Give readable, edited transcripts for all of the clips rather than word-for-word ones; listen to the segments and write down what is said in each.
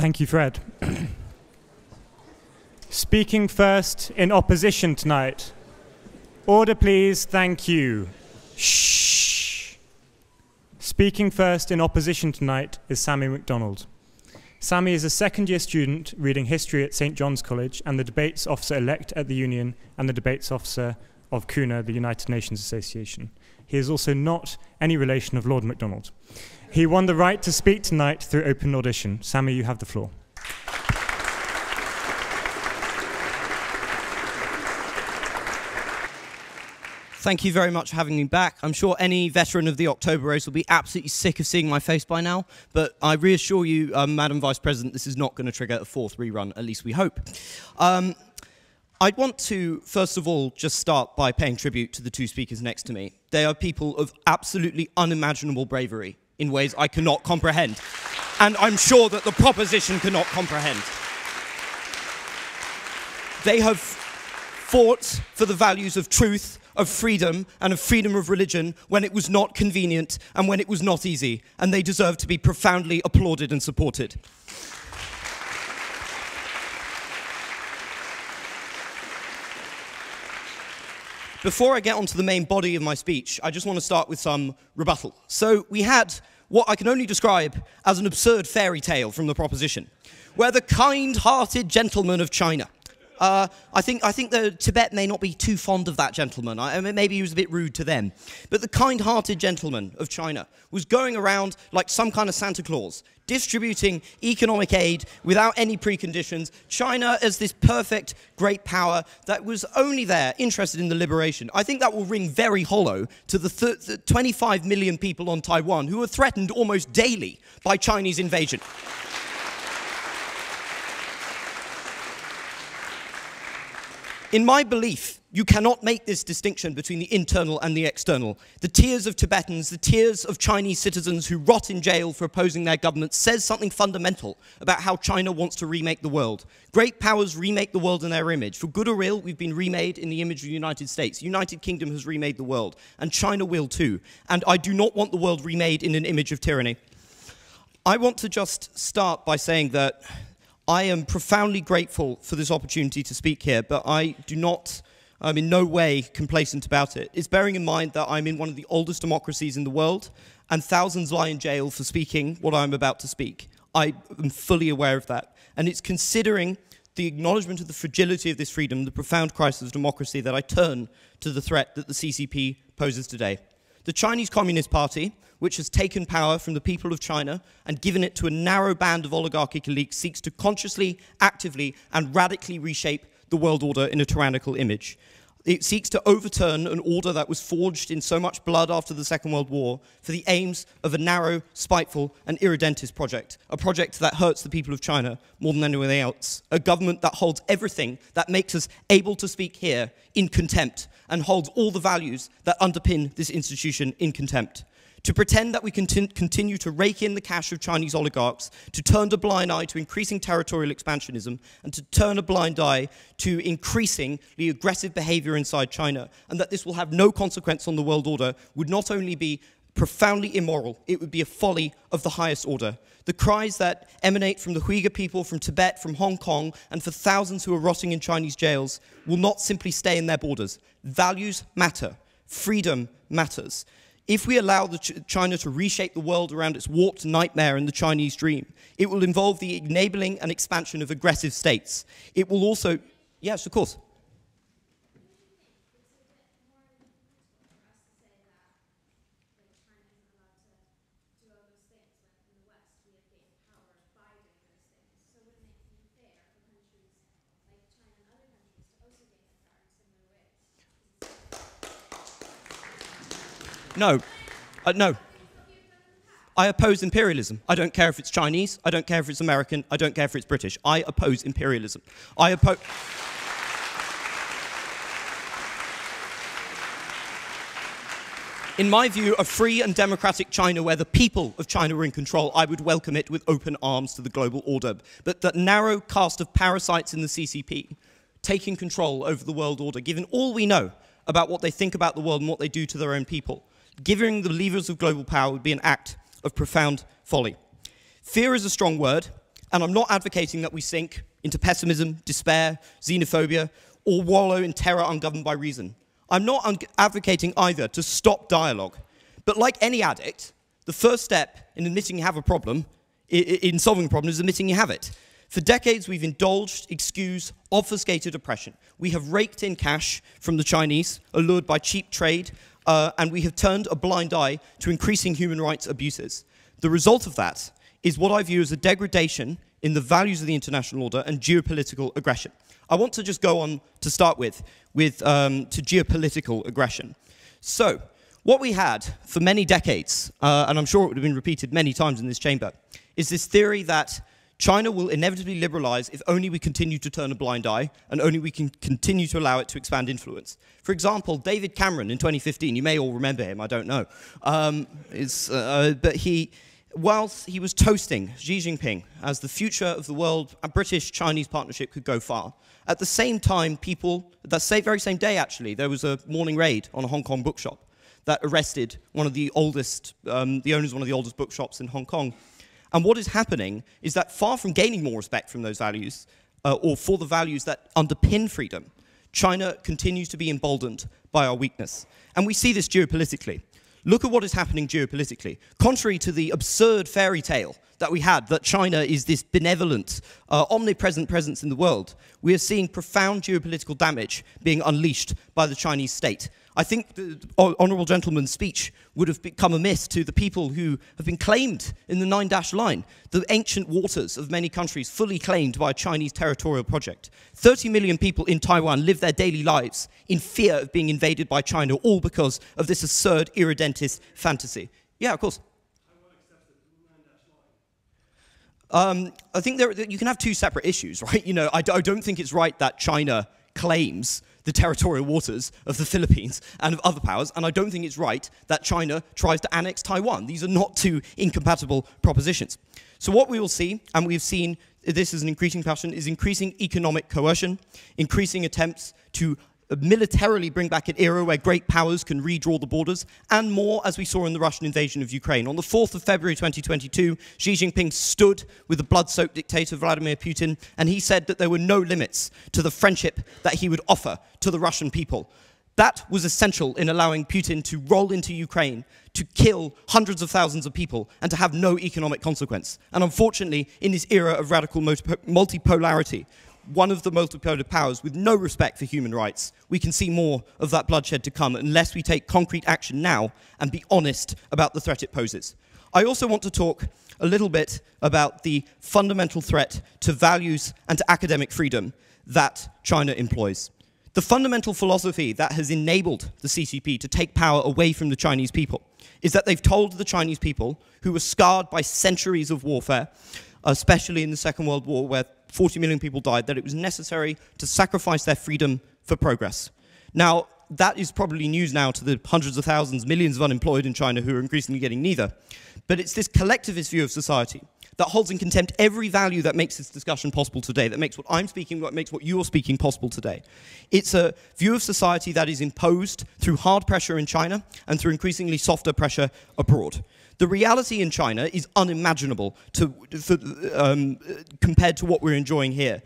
Thank you, Fred. Speaking first in opposition tonight. Order, please. Thank you. Shh. Speaking first in opposition tonight is Sammy McDonald. Sammy is a second-year student reading history at St. John's College and the debates officer-elect at the Union and the debates officer of CUNA, the United Nations Association. He is also not any relation of Lord MacDonald. He won the right to speak tonight through open audition. Sammy, you have the floor. Thank you very much for having me back. I'm sure any veteran of the October race will be absolutely sick of seeing my face by now, but I reassure you, Madam Vice President, this is not going to trigger a fourth rerun, at least we hope. I'd want to, first of all, just start by paying tribute to the two speakers next to me. They are people of absolutely unimaginable bravery in ways I cannot comprehend, and I'm sure that the proposition cannot comprehend. They have fought for the values of truth, of freedom, and of freedom of religion when it was not convenient and when it was not easy, and they deserve to be profoundly applauded and supported. Before I get onto the main body of my speech, I just want to start with some rebuttal. So we had what I can only describe as an absurd fairy tale from the proposition, where the kind-hearted gentleman of China, I think that Tibet may not be too fond of that gentleman. Maybe he was a bit rude to them. But the kind-hearted gentleman of China was going around like some kind of Santa Claus, distributing economic aid without any preconditions. China as this perfect great power that was only there, interested in the liberation. I think that will ring very hollow to the 25 million people on Taiwan who are threatened almost daily by Chinese invasion. In my belief, you cannot make this distinction between the internal and the external. The tears of Tibetans, the tears of Chinese citizens who rot in jail for opposing their government says something fundamental about how China wants to remake the world. Great powers remake the world in their image. For good or ill, we've been remade in the image of the United States. The United Kingdom has remade the world, and China will too. And I do not want the world remade in an image of tyranny. I want to just start by saying that I am profoundly grateful for this opportunity to speak here, but I'm in no way complacent about it. It's bearing in mind that I'm in one of the oldest democracies in the world, and thousands lie in jail for speaking what I'm about to speak. I am fully aware of that. And it's considering the acknowledgement of the fragility of this freedom, the profound crisis of democracy, that I turn to the threat that the CCP poses today. The Chinese Communist Party, which has taken power from the people of China and given it to a narrow band of oligarchic elites, seeks to consciously, actively, and radically reshape the world order in a tyrannical image. It seeks to overturn an order that was forged in so much blood after the Second World War for the aims of a narrow, spiteful, and irredentist project, a project that hurts the people of China more than anything else, a government that holds everything that makes us able to speak here in contempt and holds all the values that underpin this institution in contempt. To pretend that we can continue to rake in the cash of Chinese oligarchs, to turn a blind eye to increasing territorial expansionism, and to turn a blind eye to increasingly aggressive behavior inside China, and that this will have no consequence on the world order, would not only be profoundly immoral, it would be a folly of the highest order. The cries that emanate from the Uyghur people, from Tibet, from Hong Kong, and for thousands who are rotting in Chinese jails will not simply stay in their borders. Values matter. Freedom matters. If we allow China to reshape the world around its warped nightmare in the Chinese dream, it will involve the enabling and expansion of aggressive states. It will also... Yes, of course. No. No. I oppose imperialism. I don't care if it's Chinese. I don't care if it's American. I don't care if it's British. I oppose imperialism. I oppose... In my view, a free and democratic China where the people of China were in control, I would welcome it with open arms to the global order. But that narrow cast of parasites in the CCP taking control over the world order, given all we know about what they think about the world and what they do to their own people, giving the levers of global power would be an act of profound folly. Fear is a strong word, And I'm not advocating that we sink into pessimism, despair, xenophobia, or wallow in terror ungoverned by reason. I'm not advocating either to stop dialogue. But like any addict, the first step in admitting you have a problem, in solving a problem, is admitting you have it. For decades, we've indulged, excused, obfuscated oppression. We have raked in cash from the Chinese, allured by cheap trade, and we have turned a blind eye to increasing human rights abuses. The result of that is what I view as a degradation in the values of the international order and geopolitical aggression. I want to just go on to start with to geopolitical aggression. So, what we had for many decades, and I'm sure it would have been repeated many times in this chamber, is this theory that China will inevitably liberalize if only we continue to turn a blind eye and only we can continue to allow it to expand influence. For example, David Cameron in 2015, you may all remember him, I don't know, but whilst he was toasting Xi Jinping as the future of the world, a British-Chinese partnership could go far. At the same time, very same day actually, there was a morning raid on a Hong Kong bookshop that arrested one of the oldest, the owners of one of the oldest bookshops in Hong Kong. And what is happening is that far from gaining more respect from those values, or for the values that underpin freedom, China continues to be emboldened by our weakness. And we see this geopolitically. Look at what is happening geopolitically. Contrary to the absurd fairy tale that we had, that China is this benevolent, omnipresent presence in the world, we are seeing profound geopolitical damage being unleashed by the Chinese state. I think the Honourable Gentleman's speech would have become amiss to the people who have been claimed in the 9-dash line, the ancient waters of many countries fully claimed by a Chinese territorial project. 30 million people in Taiwan live their daily lives in fear of being invaded by China, all because of this absurd irredentist fantasy. Yeah, of course. I think you can have two separate issues, right? You know, I don't think it's right that China claims the territorial waters of the Philippines and of other powers, and I don't think it's right that China tries to annex Taiwan. These are not two incompatible propositions. So what we will see, and we've seen this as an increasing passion, is increasing economic coercion, increasing attempts to militarily bring back an era where great powers can redraw the borders, and more as we saw in the Russian invasion of Ukraine. On the 4th of February 2022, Xi Jinping stood with the blood-soaked dictator Vladimir Putin, and he said that there were no limits to the friendship that he would offer to the Russian people. That was essential in allowing Putin to roll into Ukraine, to kill hundreds of thousands of people, and to have no economic consequence. And unfortunately, in this era of radical multipolarity, one of the multipolar powers with no respect for human rights, we can see more of that bloodshed to come unless we take concrete action now and be honest about the threat it poses. I also want to talk a little bit about the fundamental threat to values and to academic freedom that China employs. The fundamental philosophy that has enabled the CCP to take power away from the Chinese people is that they've told the Chinese people, who were scarred by centuries of warfare, especially in the Second World War, where 40 million people died, that it was necessary to sacrifice their freedom for progress. Now, that is probably news now to the hundreds of thousands, millions of unemployed in China who are increasingly getting neither. But it's this collectivist view of society that holds in contempt every value that makes this discussion possible today, that makes what I'm speaking, what makes what you're speaking possible today. It's a view of society that is imposed through hard pressure in China and through increasingly softer pressure abroad. The reality in China is unimaginable compared to what we're enjoying here.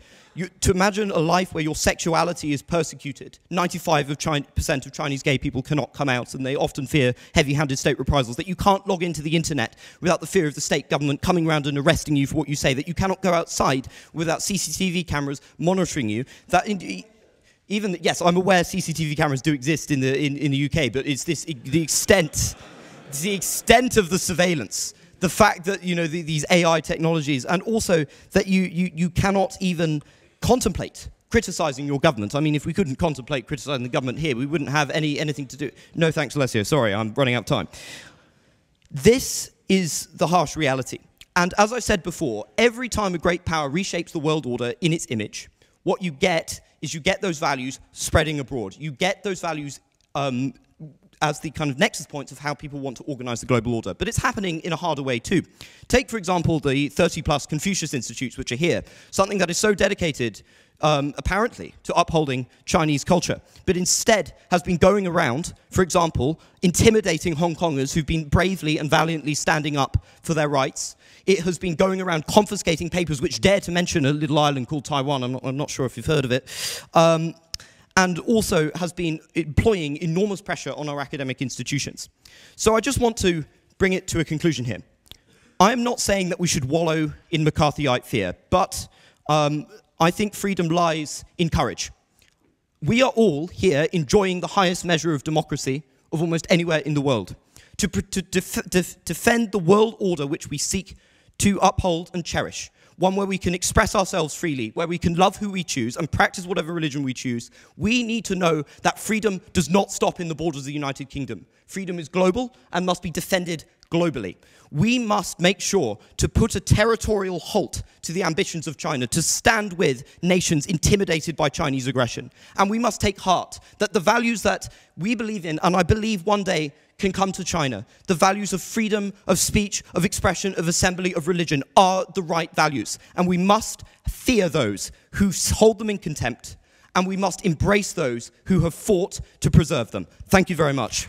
To imagine a life where your sexuality is persecuted, 95% of Chinese gay people cannot come out, and they often fear heavy-handed state reprisals, that you can't log into the internet without the fear of the state government coming around and arresting you for what you say, that you cannot go outside without CCTV cameras monitoring you, yes, I'm aware CCTV cameras do exist in the UK, but it's the extent of the surveillance, the fact that, you know, these AI technologies, and also that you cannot even contemplate criticising your government. I mean, if we couldn't contemplate criticising the government here, we wouldn't have anything to do. No thanks, Alessio. Sorry, I'm running out of time. This is the harsh reality. And as I said before, every time a great power reshapes the world order in its image, what you get is those values spreading abroad. You get those values as the kind of nexus points of how people want to organize the global order. But it's happening in a harder way too. Take, for example, the 30-plus Confucius Institutes, which are here, something that is so dedicated, apparently, to upholding Chinese culture, but instead has been going around, for example, intimidating Hong Kongers who've been bravely and valiantly standing up for their rights. It has been going around confiscating papers which dare to mention a little island called Taiwan. I'm not sure if you've heard of it. And also has been employing enormous pressure on our academic institutions. So I just want to bring it to a conclusion here. I am not saying that we should wallow in McCarthyite fear, but I think freedom lies in courage. We are all here enjoying the highest measure of democracy of almost anywhere in the world. To defend the world order which we seek to uphold and cherish, one where we can express ourselves freely, where we can love who we choose and practice whatever religion we choose, we need to know that freedom does not stop in the borders of the United Kingdom. Freedom is global and must be defended globally. We must make sure to put a territorial halt to the ambitions of China, to stand with nations intimidated by Chinese aggression. And we must take heart that the values that we believe in, and I believe one day can come to China, the values of freedom, of speech, of expression, of assembly, of religion, are the right values. And we must fear those who hold them in contempt, and we must embrace those who have fought to preserve them. Thank you very much.